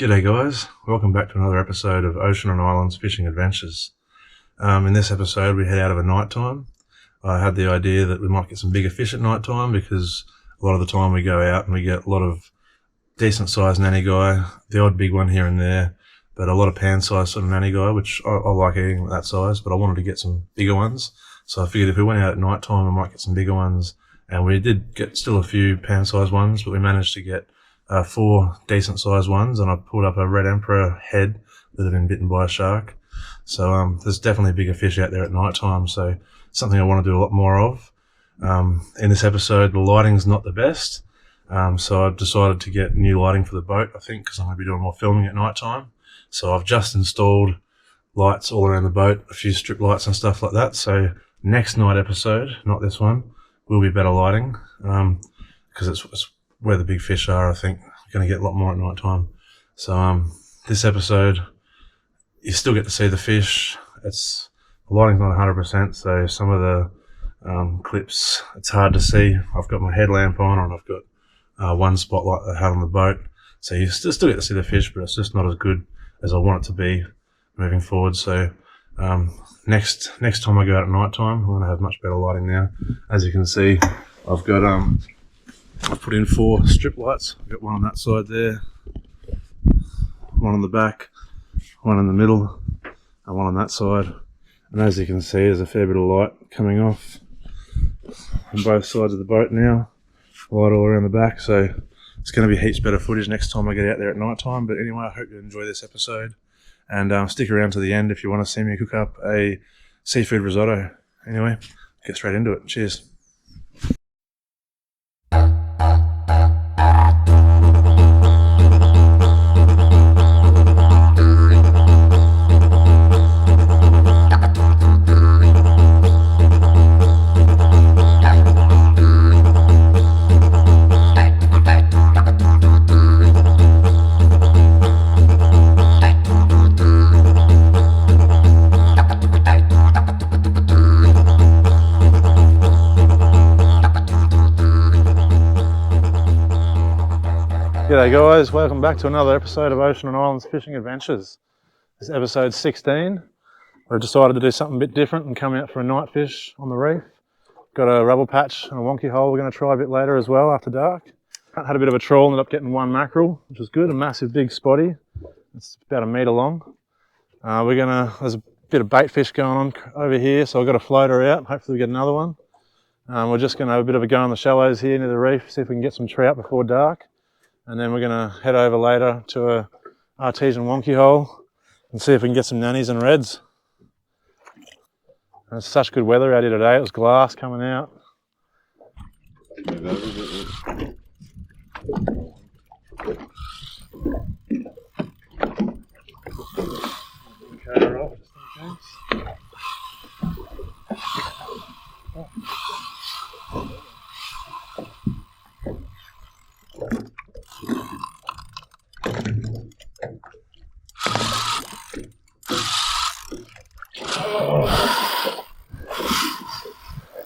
G'day guys, welcome back to another episode of Ocean and Islands Fishing Adventures. In this episode we head out of a night time. I had the idea that we might get some bigger fish at night time because a lot of the time we go out and we get a lot of decent sized nannygai, the odd big one here and there, but a lot of pan sized sort of nannygai, which I like eating that size, but I wanted to get some bigger ones. So I figured if we went out at night time we might get some bigger ones, and we did get still a few pan sized ones, but we managed to get 4 decent sized ones, and I pulled up a red emperor head that had been bitten by a shark. So there's definitely bigger fish out there at night time, so something I want to do a lot more of. In this episode the lighting's not the best, so I've decided to get new lighting for the boat, I think, because I'm going to be doing more filming at night time. So I've just installed lights all around the boat, a few strip lights and stuff like that, so next night episode, not this one, will be better lighting, because it's where the big fish are. I think we're going to get a lot more at night time. So this episode you still get to see the fish. The lighting's not 100%, so some of the clips it's hard to see. I've got my headlamp on and I've got one spotlight that I had on the boat, so you still get to see the fish, but it's just not as good as I want it to be moving forward. So next time I go out at night time I'm going to have much better lighting now. As you can see, I've got I've put in 4 strip lights. I've got one on that side there, one on the back, one in the middle, and one on that side. And as you can see, there's a fair bit of light coming off on both sides of the boat now, light all around the back, so it's going to be heaps better footage next time I get out there at night time. But anyway, I hope you enjoy this episode, and stick around to the end if you want to see me cook up a seafood risotto. Anyway, get straight into it. Cheers. G'day guys, welcome back to another episode of Ocean and Islands Fishing Adventures. This is episode 16. We've decided to do something a bit different and come out for a night fish on the reef. Got a rubble patch and a wonky hole we're going to try a bit later as well after dark. Had a bit of a trawl, ended up getting 1 mackerel, which was good, a massive big spotty. It's about 1 metre long. There's a bit of bait fish going on over here, so I've got a floater out, hopefully we get another one. We're just going to have a bit of a go on the shallows here near the reef, see if we can get some trout before dark. And then we're going to head over later to a artesian wonky hole and see if we can get some nannies and reds. And it's such good weather out here today, it was glass coming out.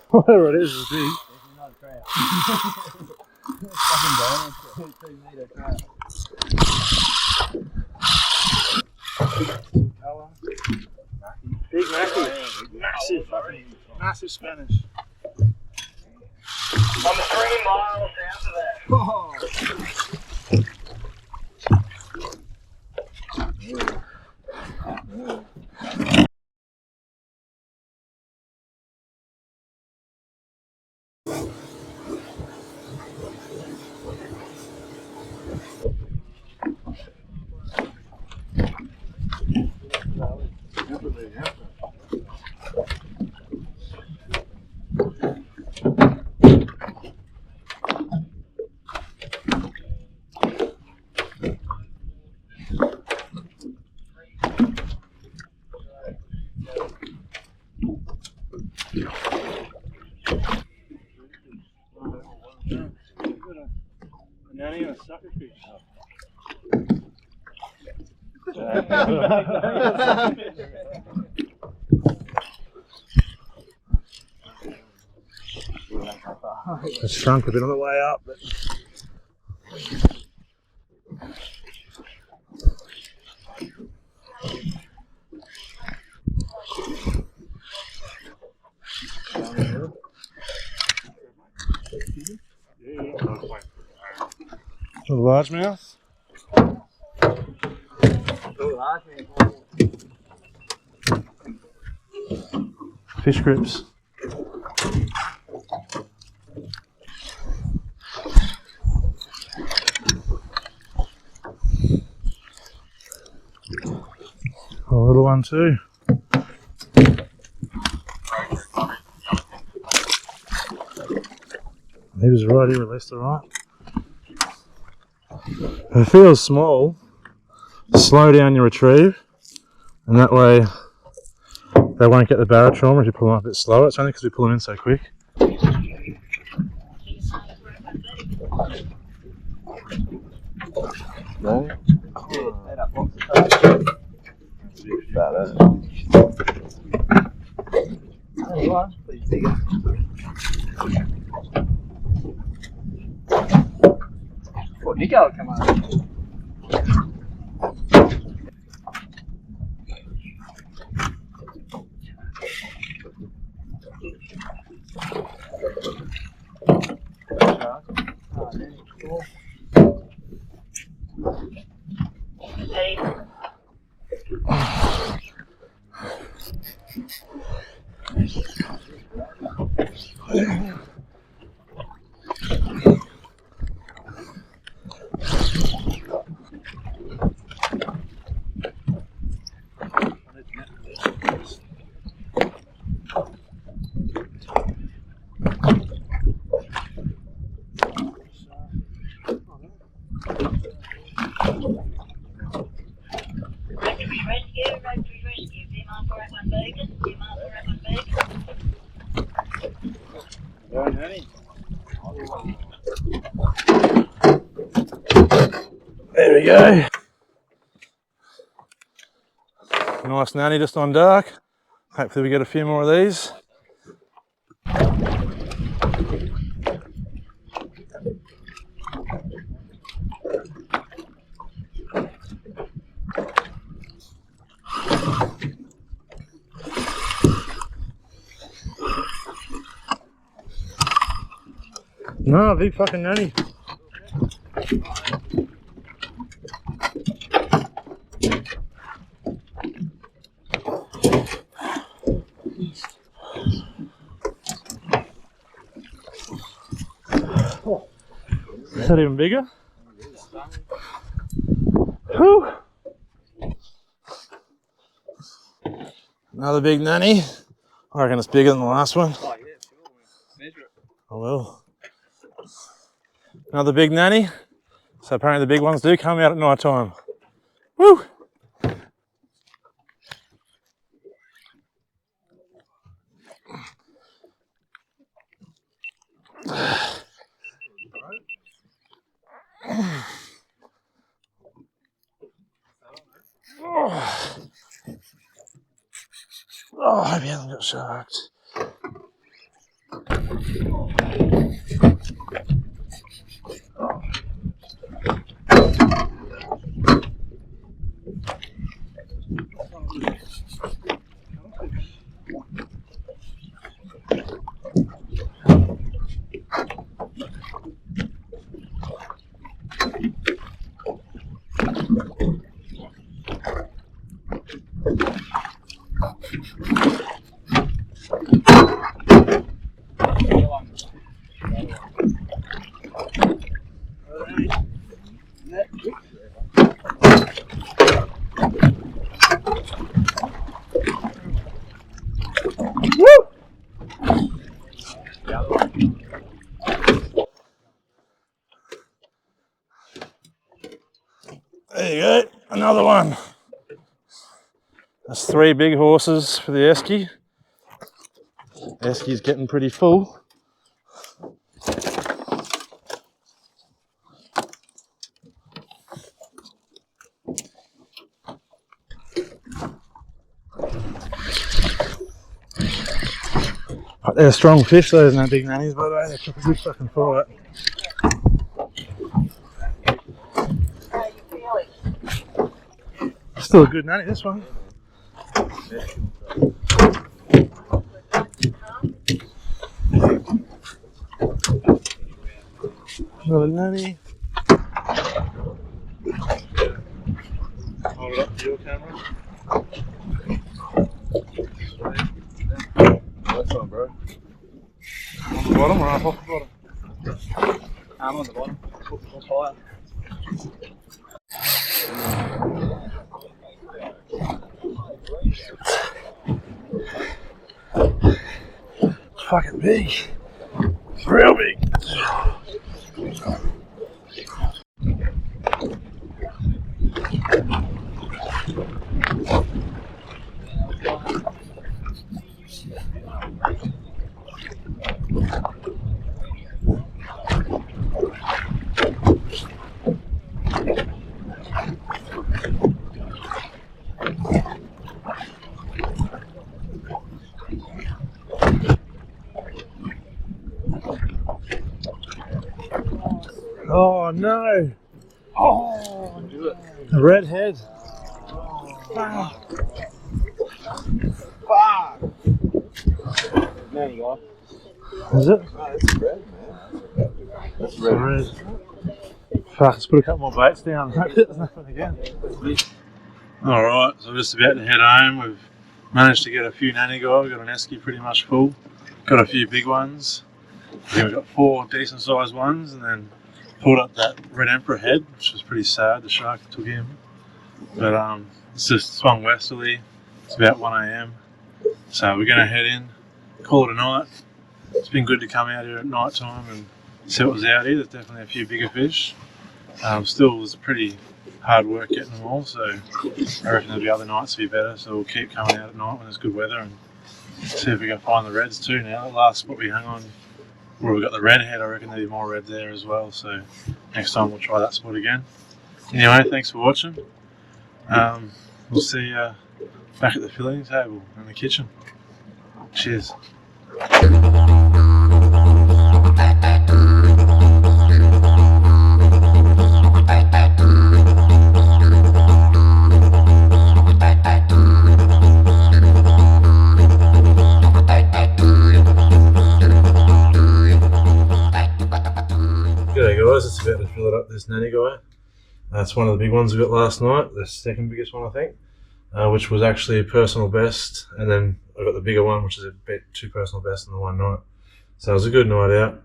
Whatever it is big. It's not a trout. It's fucking bone. 2 metre trout. Colour. Big mackie. Massive fucking, massive Spanish. I'm 3 miles south of that. Oh. Nanny and a sucker fish. It's shrunk a bit on the way up, but largemouth. Fish grips. A little one too. He was right, he released it right. If it feels small, slow down your retrieve, and that way they won't get the barra trauma if you pull them up a bit slower. It's only because we pull them in so quick. No? What, Nico will come over? There we go. Nice nanny just on dark. Hopefully we get a few more of these. No, big fucking nanny. Is that even bigger? Whew. Another big nanny. I reckon it's bigger than the last one. Oh, yeah, sure. Measure it. I will. Another big nanny. So apparently the big ones do come out at night time. Woo! Oh, I hope he hasn't got sharked. There you go, another one. That's 3 big horses for the esky. Esky's getting pretty full. They're strong fish, those no big nannies, by the way. They're a good fucking fight. Still a good nanny, this one. Another nanny. Hold it up to your camera. Nice one, bro. On the bottom or up off the bottom? Arm on the bottom. Put higher. It's fucking big. It's real big. Oh no! Oh, do it. The redhead. Fuck! Nannygai. Is it? Oh, that's red, man. That's Red. Fuck, let's put a couple more baits down. There's nothing again. Alright, so we're just about to head home. We've managed to get a few nannygai. We've got an esky pretty much full. Got a few big ones. I think we've got 4 decent sized ones, and then pulled up that red emperor head, which was pretty sad. The shark took him. But it's just swung westerly. It's about 1 AM. So we're going to head in, call it a night. It's been good to come out here at night time and see what was out here. There's definitely a few bigger fish. Still was pretty hard work getting them all, so I reckon there'll be other nights to be better. So we'll keep coming out at night when there's good weather and see if we can find the reds too now. The last spot we hung on where we got the redhead, I reckon there'll be more red there as well. So next time we'll try that spot again. Anyway, thanks for watching. We'll see you back at the filling table in the kitchen. Cheers. G'day guys, it's about to fill it up this nannygai. That's one of the big ones we got last night, the second biggest one I think, which was actually a personal best, and then I got the bigger one which is a bit 2 personal bests in the one night. So it was a good night out.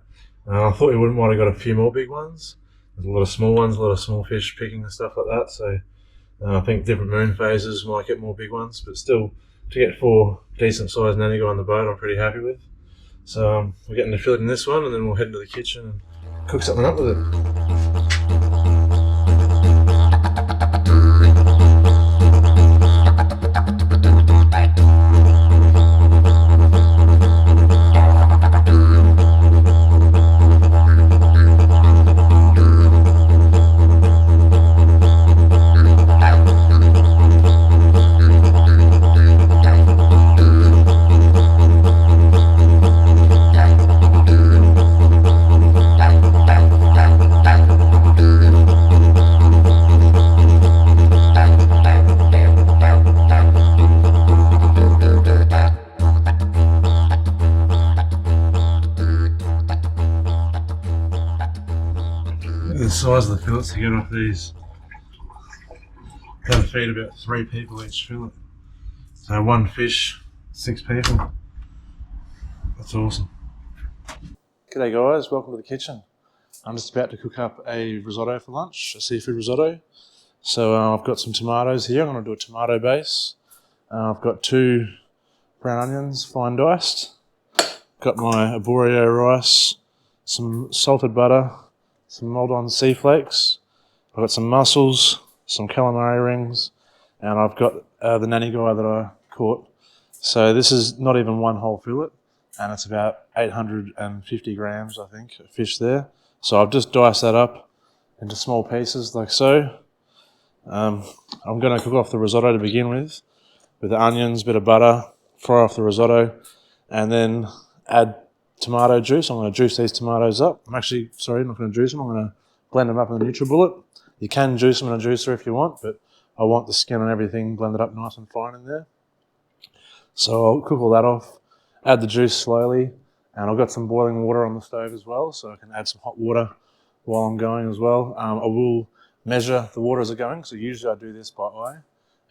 I thought we wouldn't want to got a few more big ones. There's a lot of small ones, a lot of small fish picking and stuff like that, so I think different moon phases might get more big ones, but still to get 4 decent sized nannygai on the boat I'm pretty happy with. So we're getting to fillet in this one and then we'll head into the kitchen and cook something up with it. The size of the fillets to get off these, gotta feed about 3 people each fillet. So 1 fish, 6 people. That's awesome. G'day guys, welcome to the kitchen. I'm just about to cook up a risotto for lunch, a seafood risotto. So I've got some tomatoes here, I'm going to do a tomato base. I've got 2 brown onions, fine diced. Got my arborio rice, some salted butter, some mulled sea flakes. I've got some mussels, some calamari rings, and I've got the nannygai that I caught. So this is not even 1 whole fillet, and it's about 850 grams, I think, of fish there. So I've just diced that up into small pieces like so. I'm going to cook off the risotto to begin with the onions, bit of butter, fry off the risotto, and then add tomato juice. I'm going to juice these tomatoes up. I'm actually, sorry, not going to juice them. I'm going to blend them up in the NutriBullet. You can juice them in a juicer if you want, but I want the skin and everything blended up nice and fine in there. So I'll cook all that off, add the juice slowly, and I've got some boiling water on the stove as well, so I can add some hot water while I'm going as well. I will measure the water as it's going. So usually I do this by eye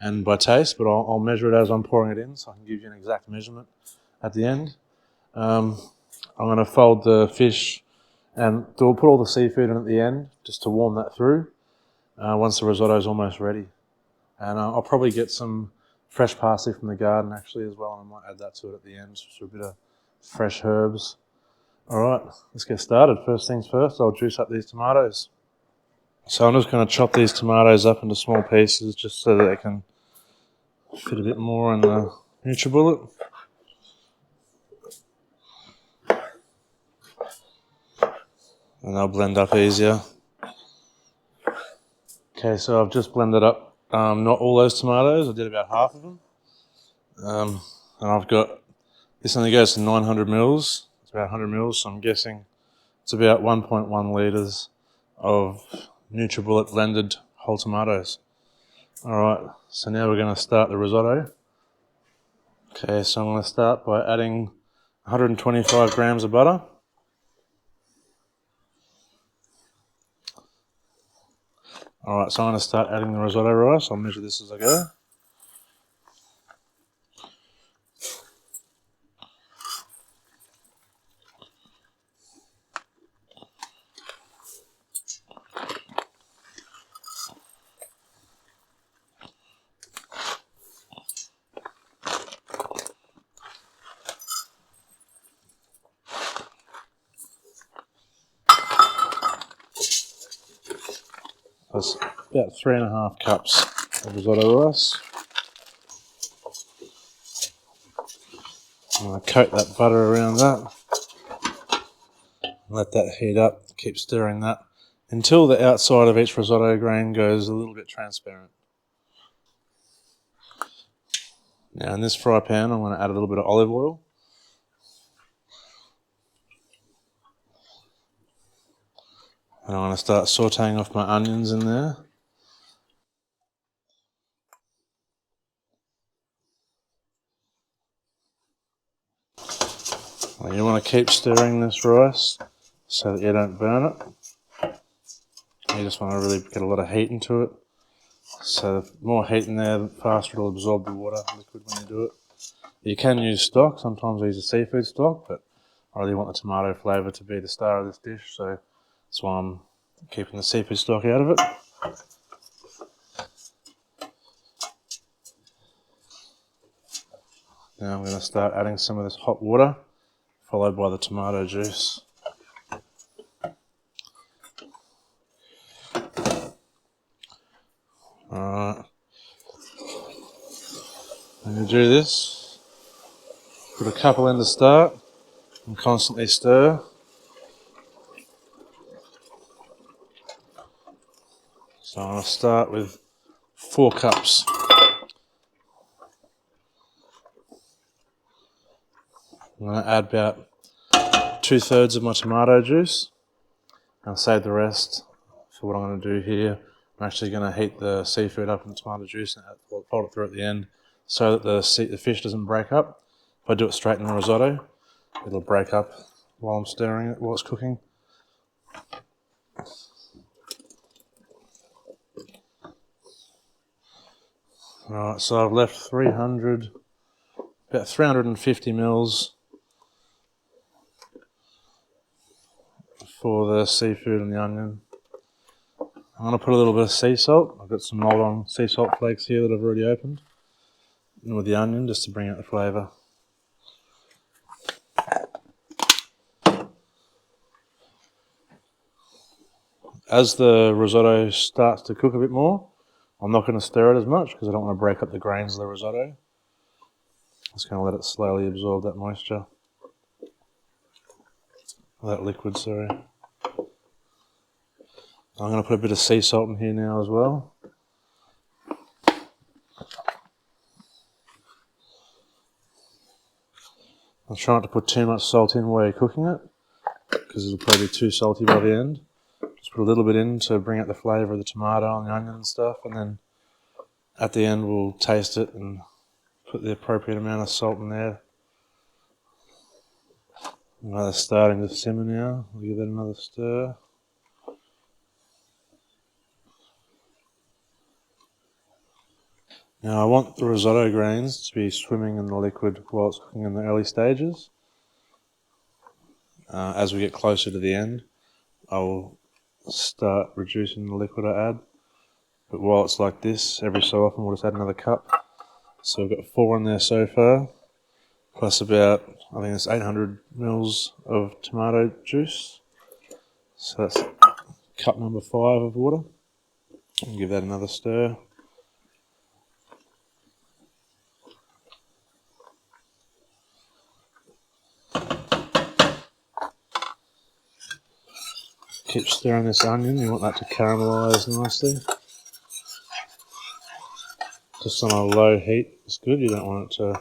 and by taste, but I'll measure it as I'm pouring it in, so I can give you an exact measurement at the end. I'm going to fold the fish and we'll put all the seafood in at the end just to warm that through once the risotto is almost ready. And I'll probably get some fresh parsley from the garden actually as well, and I might add that to it at the end, just for a bit of fresh herbs. All right, let's get started. First things first, I'll juice up these tomatoes. So I'm just going to chop these tomatoes up into small pieces just so that they can fit a bit more in the NutriBullet. And they'll blend up easier. Okay, so I've just blended up not all those tomatoes, I did about half of them. And I've got, this only goes to 900 mils, it's about 100 mils, so I'm guessing it's about 1.1 litres of NutriBullet blended whole tomatoes. Alright, so now we're going to start the risotto. Okay, so I'm going to start by adding 125 grams of butter. Alright, so I'm going to start adding the risotto rice. I'll measure this as I go. That's about 3.5 cups of risotto rice. I'm going to coat that butter around that. Let that heat up, keep stirring that until the outside of each risotto grain goes a little bit transparent. Now in this fry pan I'm going to add a little bit of olive oil. And I'm going to start sauteing off my onions in there. Well, you want to keep stirring this rice so that you don't burn it. You just want to really get a lot of heat into it. So the more heat in there, the faster it'll absorb the water liquid when you do it. You can use stock, sometimes I use a seafood stock, but I really want the tomato flavour to be the star of this dish, so that's why I'm keeping the seafood stock out of it. Now I'm going to start adding some of this hot water, followed by the tomato juice. Alright, I'm going to do this, put a couple in to start, and constantly stir. So I'm going to start with 4 cups. I'm going to add about 2/3 of my tomato juice. I'll save the rest for what I'm going to do here. I'm actually going to heat the seafood up in the tomato juice and fold it through at the end so that the fish doesn't break up. If I do it straight in the risotto, it'll break up while I'm stirring it, while it's cooking. Alright, so I've left about 350 mils for the seafood and the onion. I'm going to put a little bit of sea salt. I've got some rolled-on sea salt flakes here that I've already opened. And with the onion, just to bring out the flavour. As the risotto starts to cook a bit more, I'm not going to stir it as much because I don't want to break up the grains of the risotto. Just going to let it slowly absorb that moisture. That liquid, sorry. I'm going to put a bit of sea salt in here now as well. I'm trying not to put too much salt in while you're cooking it because it'll probably be too salty by the end. Just put a little bit in to bring out the flavour of the tomato and the onion and stuff, and then at the end we'll taste it and put the appropriate amount of salt in there. Now they're starting to simmer now. We'll give it another stir. Now I want the risotto grains to be swimming in the liquid while it's cooking in the early stages. As we get closer to the end, I will start reducing the liquid I add. But while it's like this, every so often we'll just add another cup. So we've got 4 in there so far, plus about, I think it's 800 mils of tomato juice. So that's cup number 5 of water. And give that another stir. Keep stirring this onion, you want that to caramelise nicely. Just on a low heat is good, you don't want it to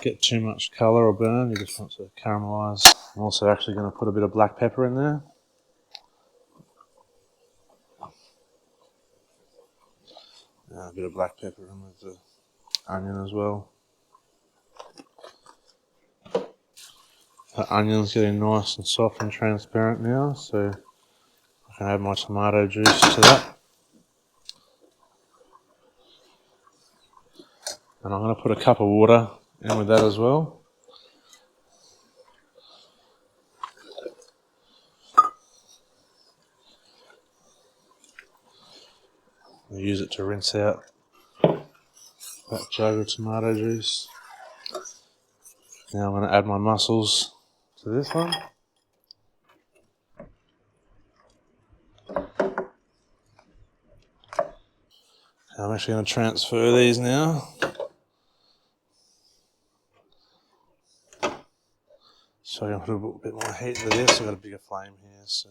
get too much colour or burn, you just want it to caramelise. I'm also actually going to put a bit of black pepper in there. A bit of black pepper in with the onion as well. The onion's getting nice and soft and transparent now, so I can add my tomato juice to that. And I'm going to put a cup of water in with that as well. I'll use it to rinse out that jug of tomato juice. Now I'm going to add my mussels to this one. I'm actually going to transfer these now. So I'm going to put a bit more heat into this. I've got a bigger flame here, so.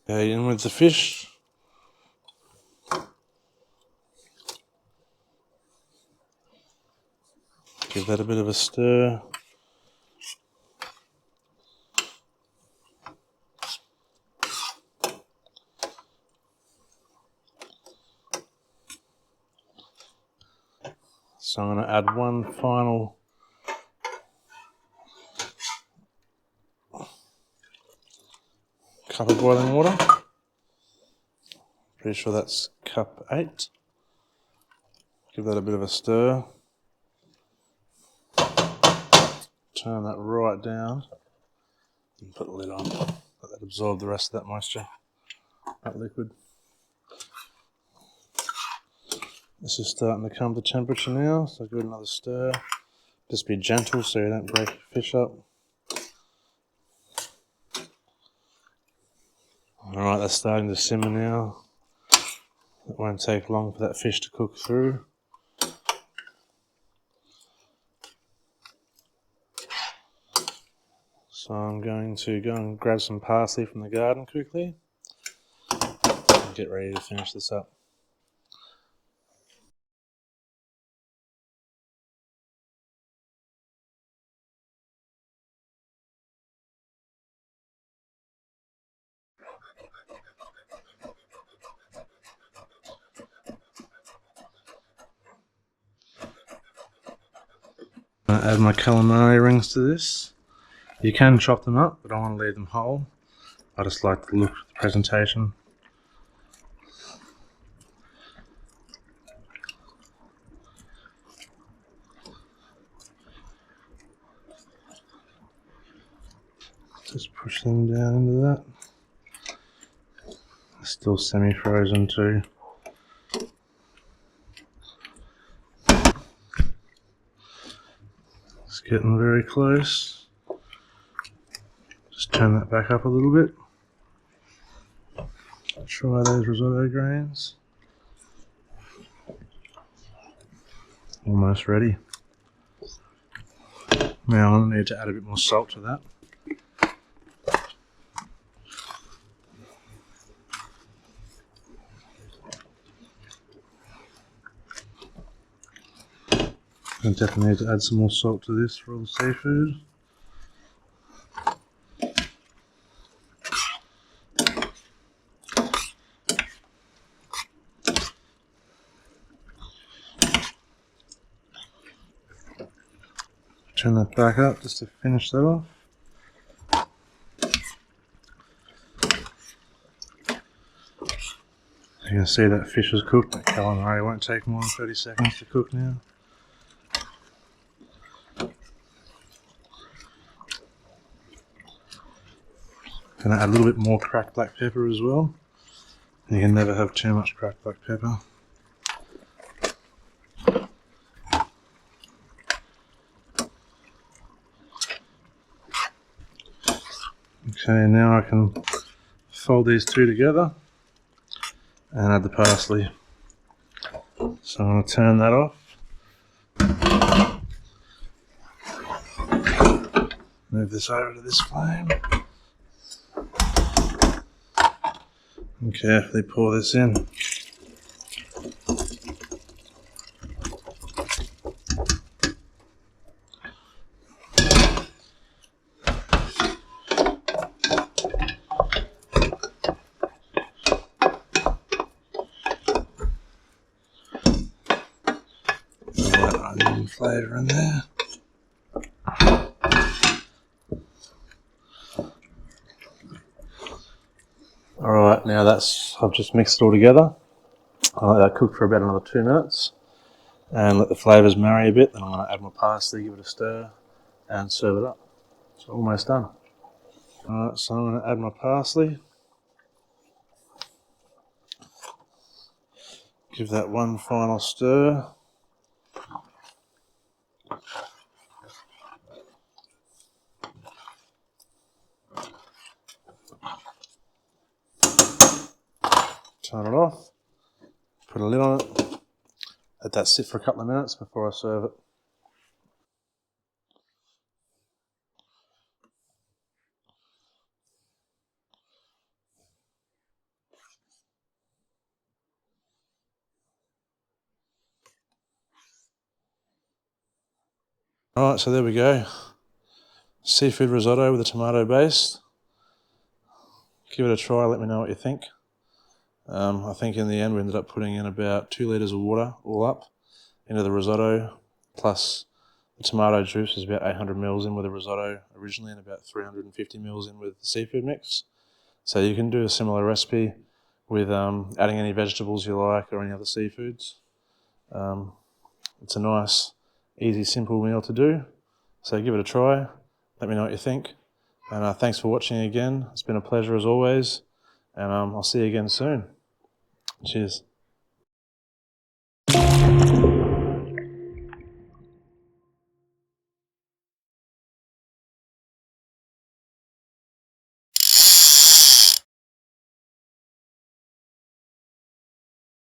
Okay, in with the fish. Give that a bit of a stir. So I'm going to add one final cup of boiling water. Pretty sure that's cup 8. Give that a bit of a stir. Turn that right down and put the lid on. Let that absorb the rest of that moisture, that liquid. This is starting to come to temperature now, so give it another stir. Just be gentle so you don't break your fish up. Alright, that's starting to simmer now. It won't take long for that fish to cook through. So I'm going to go and grab some parsley from the garden quickly and get ready to finish this up. I'm going to add my calamari rings to this. You can chop them up, but I want to leave them whole. I just like the look of the presentation. Just push them down into that. They're still semi-frozen too. It's getting very close. Just turn that back up a little bit. Try those risotto grains. Almost ready. Now I need to add a bit more salt to that. I definitely need to add some more salt to this for all the seafood. Turn that back up just to finish that off. You can see that fish is cooked. That calamari won't take more than 30 seconds to cook now. Gonna add a little bit more cracked black pepper as well. You can never have too much cracked black pepper. Okay, now I can fold these two together and add the parsley. So I'm going to turn that off. Move this over to this flame. And carefully pour this in. Onion flavour in there. Alright, now I've just mixed it all together. I'll let that cook for about another 2 minutes and let the flavours marry a bit. Then I'm going to add my parsley, give it a stir and serve it up. It's almost done. Alright, so I'm going to add my parsley. Give that one final stir. Turn it off. Put a lid on it. Let that sit for a couple of minutes before I serve it. Alright, so there we go. Seafood risotto with a tomato base. Give it a try, let me know what you think. I think in the end we ended up putting in about 2 litres of water all up into the risotto, plus the tomato juice is about 800 mils in with the risotto originally and about 350 mils in with the seafood mix. So you can do a similar recipe with adding any vegetables you like or any other seafoods. It's a nice, easy, simple meal to do. So give it a try, let me know what you think. And thanks for watching again. It's been a pleasure as always. And I'll see you again soon. Cheers.